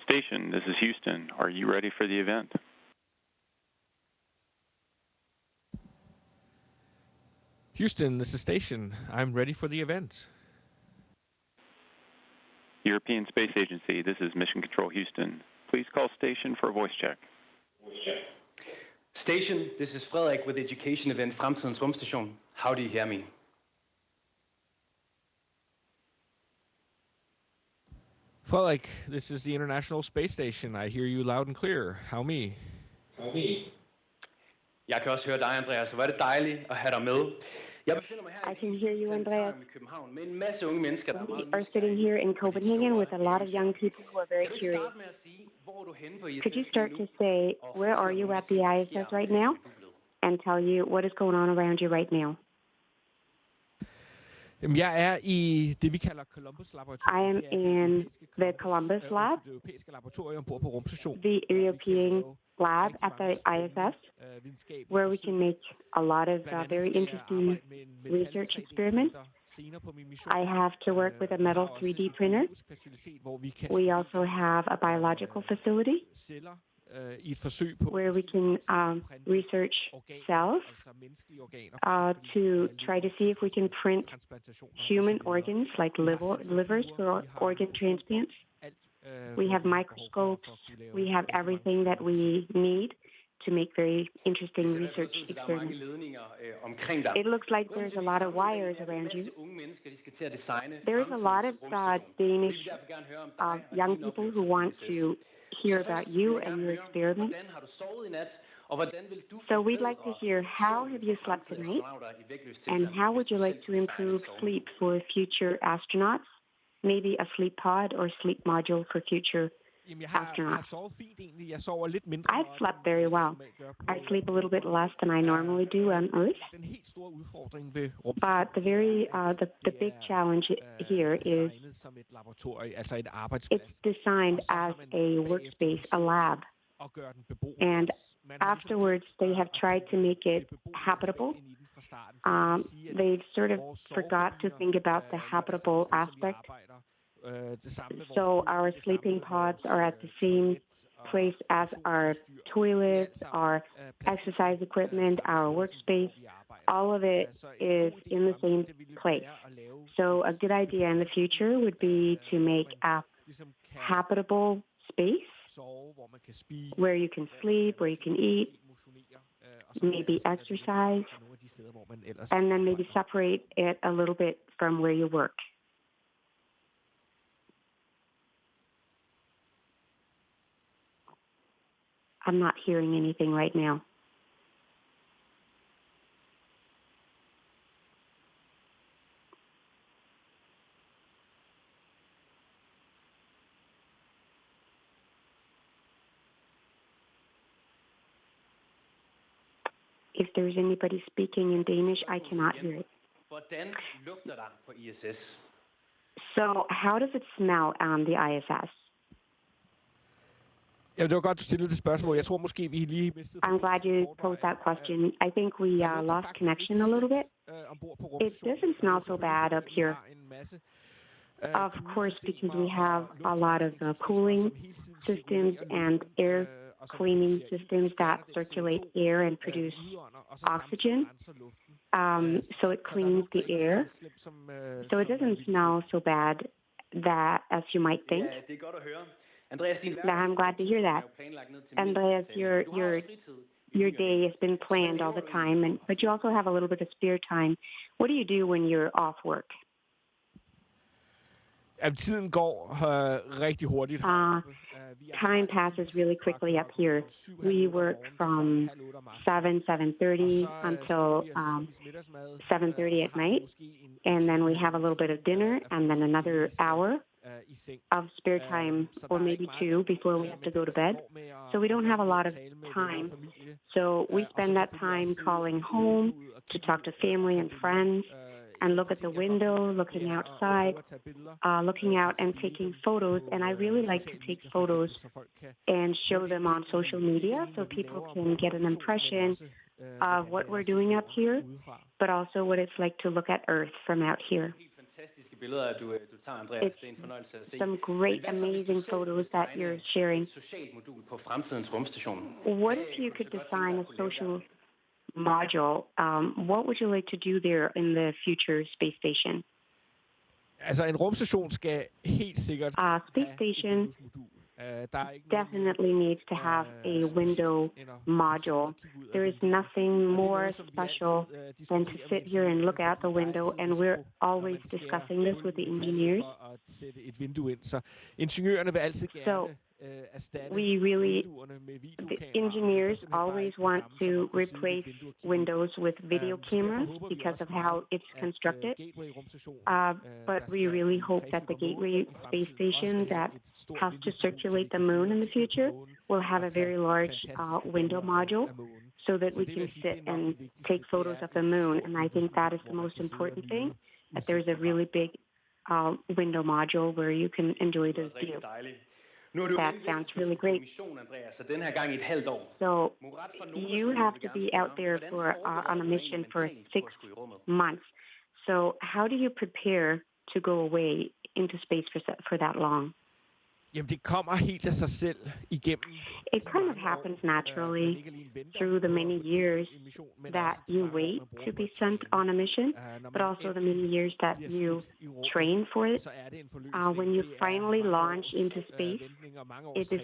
Station, this is Houston. Are you ready for the event? Houston, this is Station. I'm ready for the event. European Space Agency, this is Mission Control Houston. Please call Station for a voice check. Station, this is Frederik with the education event Fremtidens Rumstation. How do you hear me? Frederik, this is the International Space Station. I hear you loud and clear. How me? Jeg kan også høre dig, Andreas. Hvor er det dejligt at have dig med. I can hear you, Andreas. We are sitting here in Copenhagen with a lot of young people who are very curious. Could you start to say, where are you at the ISS right now? And tell you what is going on around you right now. Jeg er i det, vi kalder Columbus-laboratoriet. I am in the Columbus lab, the European lab at the ISS, where we can make a lot of very interesting research experiments. I have to work with a metal 3D printer. We also have a biological facility where we can research cells to try to see if we can print human organs like livers for organ transplants. We have microscopes. We have everything that we need to make very interesting research experiments. It looks like there's a lot of wires around you. There is a lot of Danish young people who want to hear about you and your experiment. So we'd like to hear, how have you slept tonight? And how would you like to improve sleep for future astronauts? Maybe a sleep pod or sleep module for future astronauts. I've slept very well. I sleep a little bit less than I normally do on Earth. But the big challenge here is it's designed as a workspace, a lab. And afterwards, they have tried to make it habitable. They've sort of forgot to think about the habitable aspect. So our sleeping pods are at the same place as our toilets, our exercise equipment, our workspace. All of it is in the same place. So a good idea in the future would be to make a habitable space where you can sleep, where you can eat, maybe exercise, and then maybe separate it a little bit from where you work. I'm not hearing anything right now. If there's anybody speaking in Danish, I cannot hear it. So how does it smell on the ISS? Ja, det var godt, du stillede det spørgsmål. Jeg tror måske, vi lige mistede... I'm glad you posed that question. I think we lost connection a little bit. It doesn't smell so bad up here. Of course, because we have a lot of cooling systems and air cleaning systems that circulate air and produce oxygen. So it cleans the air. So it doesn't smell so bad that as you might think. I'm glad to hear that. Andreas, your day has been planned all the time, but you also have a little bit of spare time. What do you do when you're off work? Tiden går rigtig hurtigt. Time passes really quickly up here. We work from 7:30 until 7:30 at night, and then we have a little bit of dinner, and then another hour of spare time, or maybe two, before we have to go to bed. So we don't have a lot of time. So we spend that time calling home to talk to family and friends, and look at the window, looking outside, looking out and taking photos. And I really like to take photos and show them on social media so people can get an impression of what we're doing up here, but also what it's like to look at Earth from out here. It's some great, amazing photos that you're sharing. What if you could design a social module? What would you like to do there in the future space station? Altså en rumstation skal helt sikkert Space station definitely needs to have a window module. There is nothing more special than to sit here and look out the window, and we're always discussing this with the engineers. So the engineers always want to replace windows with video cameras because of how it's constructed. But we really hope that the Gateway space station that has to circulate the moon in the future will have a very large window module so that we can sit and take photos of the moon. And I think that is the most important thing, that there's a really big window module where you can enjoy those views. That sounds really great. So you have to be out there on a mission for 6 months. So how do you prepare to go away into space for that long? Jamen, det kommer helt af sig selv igennem. It kind of happens naturally through the many years that you wait to be sent on a mission, but also the many years that you train for it. When you finally launch into space, it is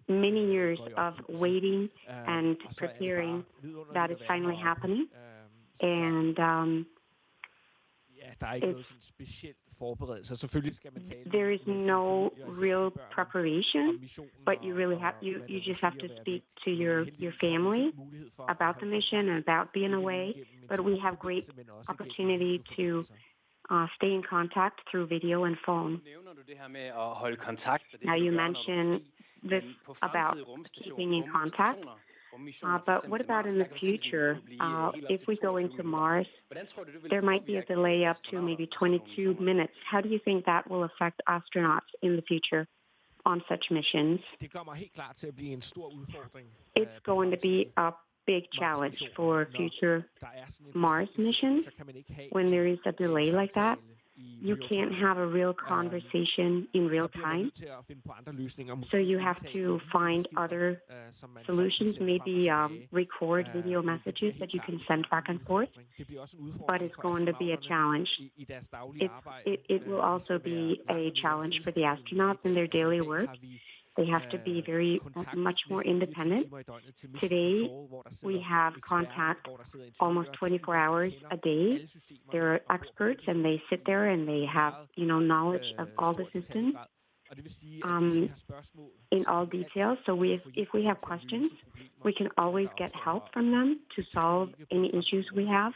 many years of waiting and preparing that is finally happening. And there is no real preparation, but you just have to speak to your family about the mission and about being away. But we have great opportunity to stay in contact through video and phone. Now you mentioned this about keeping in contact. But what about in the future? If we go into Mars, there might be a delay up to maybe 22 minutes. How do you think that will affect astronauts in the future on such missions? It's going to be a big challenge for future Mars missions. When there is a delay like that, you can't have a real conversation in real time. So you have to find other solutions, maybe record video messages that you can send back and forth. But it's going to be a challenge. It will also be a challenge for the astronauts in their daily work. They have to be very much more independent. Today, we have contact almost 24 hours a day. They're experts, and they sit there and they have, knowledge of all the systems in all details. So if we have questions, we can always get help from them to solve any issues we have.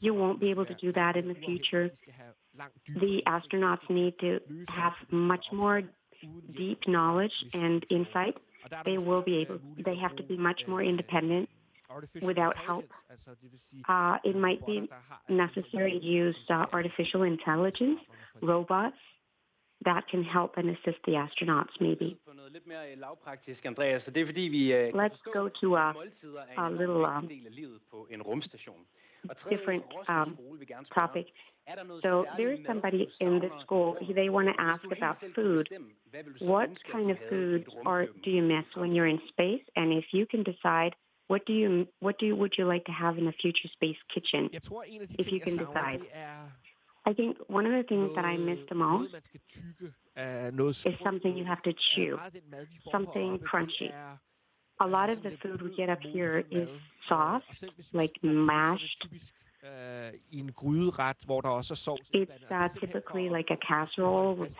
You won't be able to do that in the future. The astronauts need to have much more deep knowledge and insight. They have to be much more independent without help. It might be necessary to use artificial intelligence, robots, that can help and assist the astronauts, maybe. Let's go to a little different topic. So there is somebody in the school, they want to ask about food. What kind of food do you miss when you're in space? And if you can decide, would you like to have in a future space kitchen? If you can decide. I think one of the things that I miss the most is something you have to chew, something crunchy. A lot of the food we get up here is soft, like mashed. It's typically like a casserole with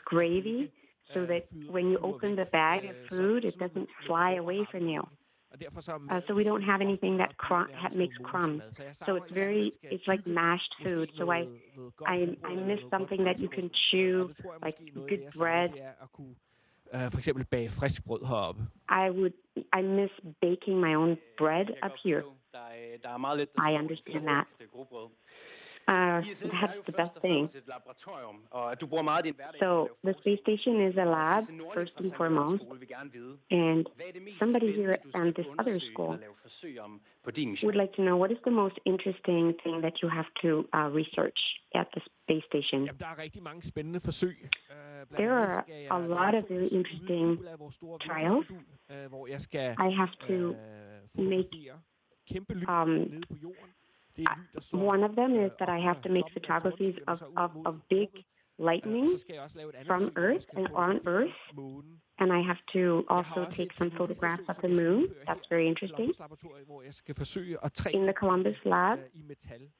gravy, so that when you open the bag of food, it doesn't fly away from you. So we don't have anything that makes crumbs. So it's like mashed food. So I miss something that you can chew, like good bread. I miss baking my own bread up here. I understand that. That's the best thing. So the space station is a lab, first and foremost, and somebody here at this other school would like to know, what is the most interesting thing that you have to research at the space station? There are a lot of very interesting trials. I have to make one of them is that I have to make photographies of big lightning from Earth and on Earth, and I have to also take some photographs of the moon. That's very interesting. In the Columbus lab,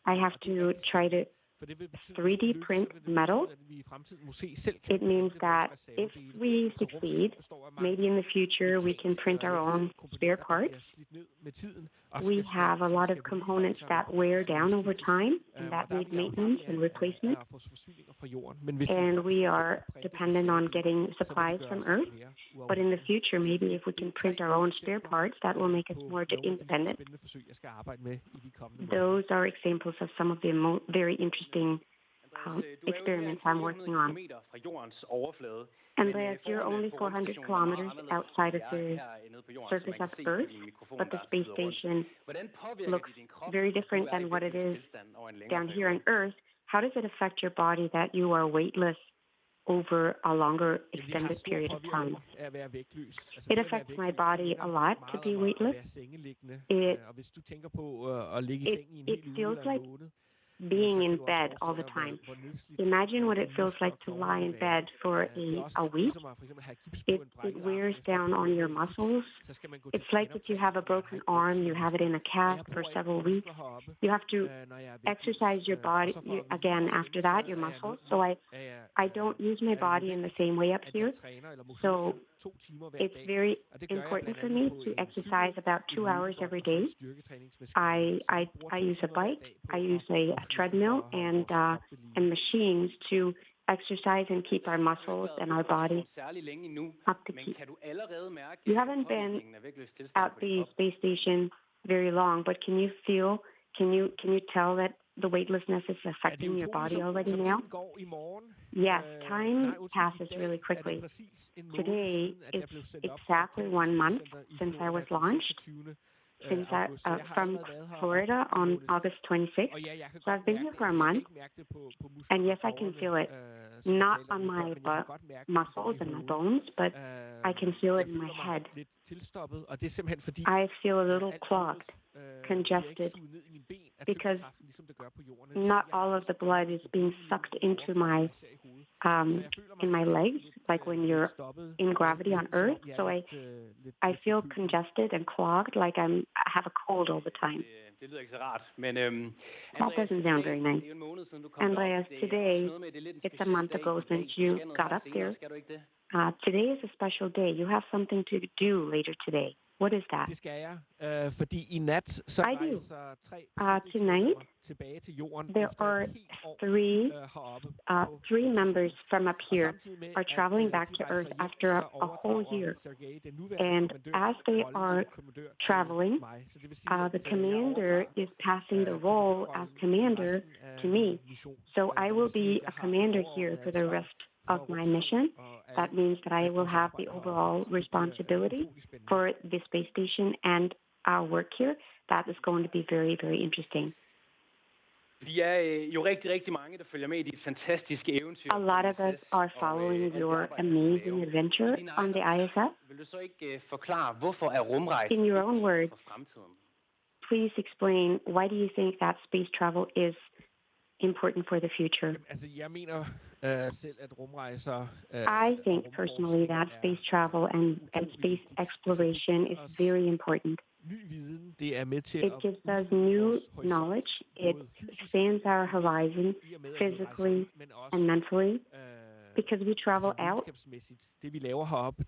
I have to try to 3D print metal. It means that if we succeed, maybe in the future we can print our own spare parts. We have a lot of components that wear down over time and that need maintenance and replacement. And we are dependent on getting supplies from Earth. But in the future, maybe if we can print our own spare parts, that will make us more independent. Those are examples of some of the very interesting experiments I'm working on. Andreas, you're only 400 kilometers outside of the surface of Earth, but the space station looks very different than what it is down here on Earth. How does it affect your body that you are weightless over a longer extended period of time? It affects my body a lot to be weightless. It feels like being in bed all the time. Imagine what it feels like to lie in bed for a week. It wears down on your muscles. It's like if you have a broken arm, you have it in a cast for several weeks. You have to exercise your body again after that, your muscles. So I don't use my body in the same way up here. So it's very important for me to exercise about 2 hours every day. I use a bike, I use a treadmill and machines to exercise and keep our muscles and our body up to keep. You haven't been at the space station very long, but can you tell that the weightlessness is affecting your body already now? Yes, time passes really quickly. Today is exactly 1 month since I was launched, from Florida on August 26th. So I've been here for a month, and yes, I can feel it. Not on my muscles and my bones, but I can feel it in my head. I feel a little clogged, congested, because not all of the blood is being sucked into my in my legs, like when you're in gravity on Earth. So I feel congested and clogged, like I have a cold all the time. That doesn't sound very nice. Andreas, today, it's a month ago since you got up there. Today is a special day. You have something to do later today. What is that? I do. Tonight, there are three members from up here are traveling back to Earth after a whole year. And as they are traveling, the commander is passing the role as commander to me. So I will be a commander here for the rest of my mission. That means that I will have the overall responsibility for the space station and our work here. That is going to be very, very interesting. A lot of us are following your amazing adventure on the ISS. In your own words, please explain, why do you think that space travel is important for the future? I think personally that space travel and space exploration is very important. It gives us new knowledge. It expands our horizon physically and mentally, because we travel out,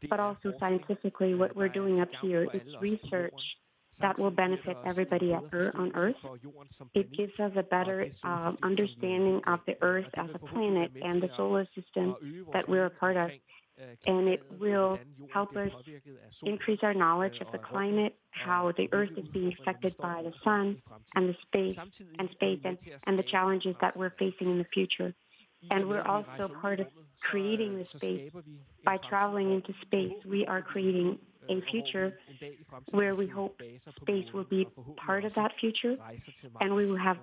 but also scientifically what we're doing up here is research that will benefit everybody on Earth. It gives us a better understanding of the Earth as a planet and the solar system that we're a part of. and it will help us increase our knowledge of the climate, how the Earth is being affected by the sun and the space and the challenges that we're facing in the future. And we're also part of creating the space. By traveling into space, we are creating a future where we hope space will be part of that future, and we will have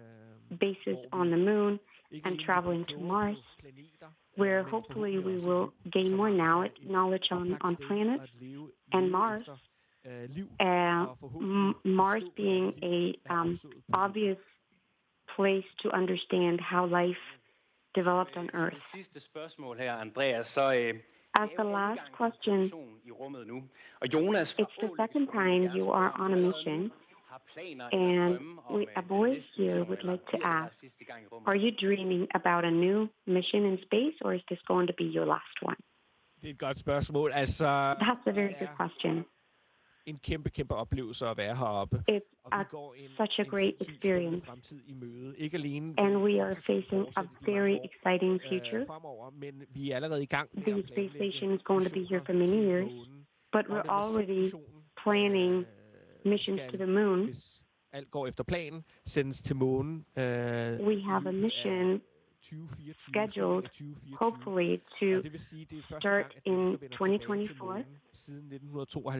bases on the moon and traveling to Mars, where hopefully we will gain more knowledge on planets and Mars. Mars being a obvious place to understand how life developed on Earth. As the last question, it's the second time you are on a mission, and a voice here would like to ask, are you dreaming about a new mission in space, or is this going to be your last one? Det er et godt spørgsmål. Altså, That's a very good question. En kæmpe oplevelse at være heroppe. It's such a great experience. Fremtid i møde. Ikke alene and we are facing a very exciting future. Fremover, men vi er allerede i gang med The space station is going to be here for many years, but we're already planning missions to the moon. Hvis alt går efter planen, sendes til månen. We have a mission scheduled, hopefully, to start in 2024.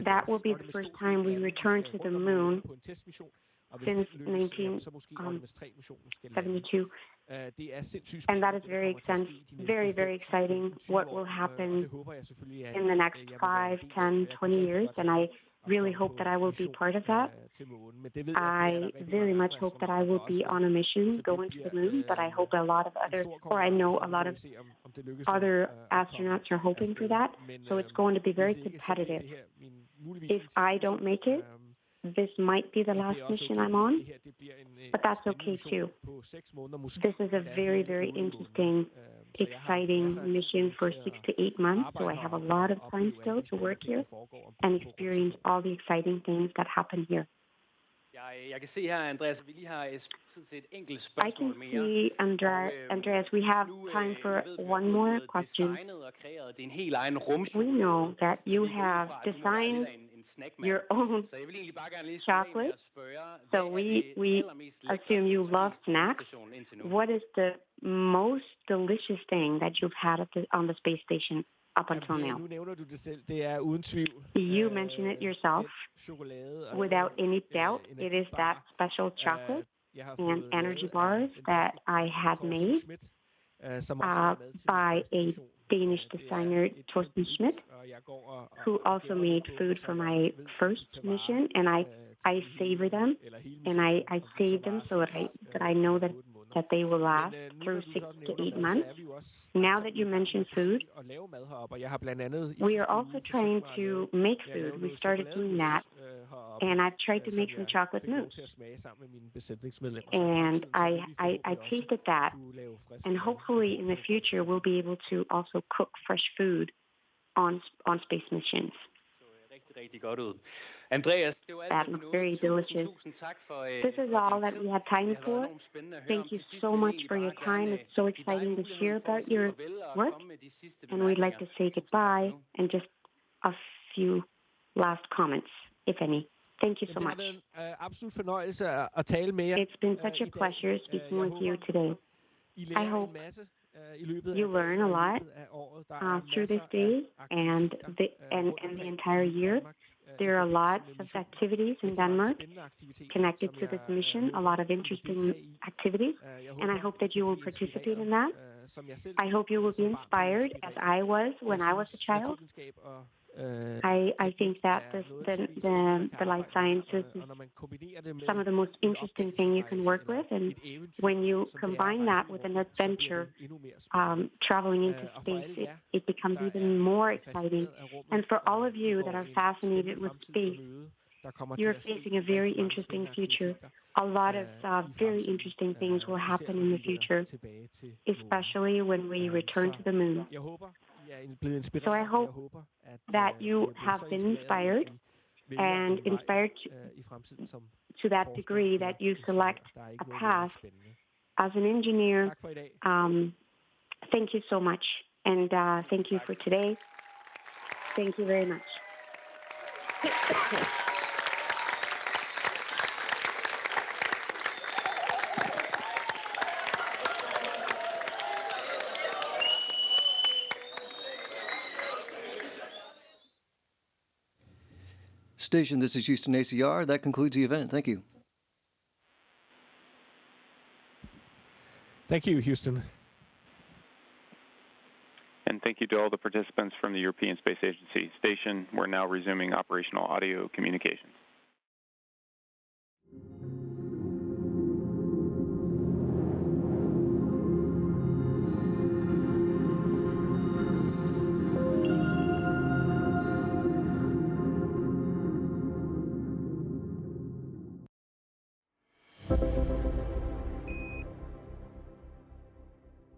That will be the first time we return to the moon since 1972. And that is very exciting what will happen in the next 5, 10, 20 years. And I really hope that I will be part of that. I very much hope that I will be on a mission going to the moon, but I hope I know a lot of other astronauts are hoping for that. So it's going to be very competitive. If I don't make it, this might be the last mission I'm on, but that's okay too. This is a very interesting, exciting mission for 6 to 8 months, so I have a lot of time still to work here and experience all the exciting things that happen here. Jeg kan se her, Andreas, vi lige har tid til et enkelt I spørgsmål can mere. see, Andreas, we have time for one more question. We know that you have designed your own chocolate, so we assume you love snacks. What is the most delicious thing that you've had on the space station up until now? You mentioned it yourself. Without any doubt, it is that special chocolate and energy bars that I had made by a Danish designer, Torsten Schmidt, who also made food for my first mission, and I savor them, and I save them so that I know that they will last through 6 to 8 months. Now that you mentioned food, we are also trying to make food. We started doing that, and I've tried to make some chocolate mousse. And I tasted that, and hopefully in the future we'll be able to also cook fresh food on space missions. Andreas, that looks very delicious. This is all that we have time for. Thank you so much for your time. It's so exciting to hear about your work. And we'd like to say goodbye and just a few last comments, if any. Thank you so much. It's been such a pleasure speaking with you today. I hope you learn a lot through this day and the entire year. There are lots of activities in Denmark connected to this mission, a lot of interesting activities, and I hope that you will participate in that. I hope you will be inspired as I was when I was a child. I think that the life sciences is some of the most interesting thing you can work with, and when you combine that with an adventure, traveling into space, it becomes even more exciting. And for all of you that are fascinated with space, you're facing a very interesting future. A lot of very interesting things will happen in the future, especially when we return to the moon. So I hope that you have been inspired, and inspired to that degree that you select a path as an engineer. Thank you so much, and thank you for today. Thank you very much. Station, this is Houston ACR. That concludes the event. Thank you. Thank you, Houston. And thank you to all the participants from the European Space Agency. Station, we're now resuming operational audio communications.